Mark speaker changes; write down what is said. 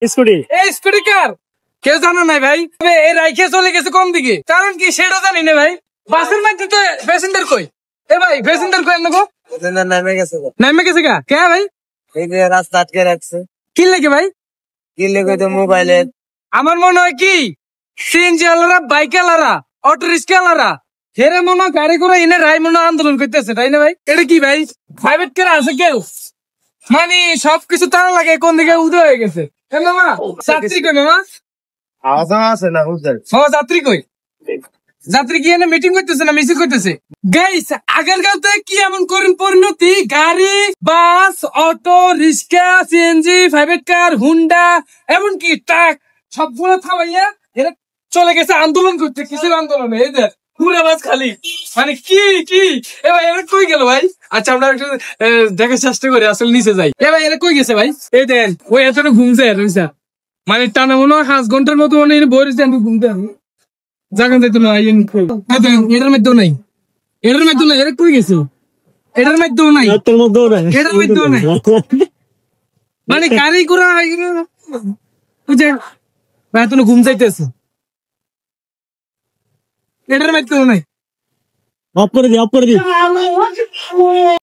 Speaker 1: Scooty
Speaker 2: scooty কার কেউ জানো নাই ভাই, এই রাইখে চলে গেছে কোন দিকে, কারণ কি সেটা জানি না ভাই। বাসের মধ্যে তো প্যাসেঞ্জার কই? এ ভাই প্যাসেঞ্জার কই? না গো
Speaker 3: নামে গেছে,
Speaker 2: নামে গেছে গা কে ভাই?
Speaker 3: এই যে রাস্তা আটকে রাখছে।
Speaker 2: কি লাগে ভাই?
Speaker 3: কি লেগে তো মোবাইলের।
Speaker 2: আমার মনে হয় কি সিএনজি আলারা, বাইক আলারা, অটো রিক্সা আলারা হেরে মনে হয় গাড়ি করে এনে রায় মনে আন্দোলন করতেছে, তাই না ভাই? এটা কি ভাই প্রাইভেট কার আছে কেউ? মানে সবকিছু তারা লাগে কোন দিকে উদয় হয়ে গেছে। মামা যাত্রী কই? মামা
Speaker 3: আওয়াজ আছে না বুঝছেন?
Speaker 2: মামা যাত্রী কই? যাত্রী কি এনে মিটিং করতেছে না মিছিল করতেছে? গাইস আগেরকার থেকে কি এমন করেন পরিণতি, গাড়ি, bus, auto rickshaw, CNG, private car, Honda, এমনকি ট্রাক সবগুলো থামাইয়া এরা চলে গেছে আন্দোলন করতে। কিসের আন্দোলনে? এই যে পুরা বাস খালি। মানে কি কি এবার এরা কই গেল ভাই? আচ্ছা আমরা একটু দেখার চেষ্টা করি, আসলে নিচে যাই। এবার এরা কই গেছে ভাই? এই দেন ওই এতটা ঘুমছে রইসা, মানে টানা মনে হয় 5 ঘন্টার মতো মানে বই ঘুমতে হবে। জাগান যাইতো না। এটার মধ্যেও নাই, এটার মধ্যেও নাই। এরা কই গেছে? এটার মধ্যেও নাই, এটার মধ্যেও নাই। মানে গাড়ি ঘোড়া এত ঘুম যাইতেছে, এটার মধ্যেও নাই।
Speaker 1: অফ করে দি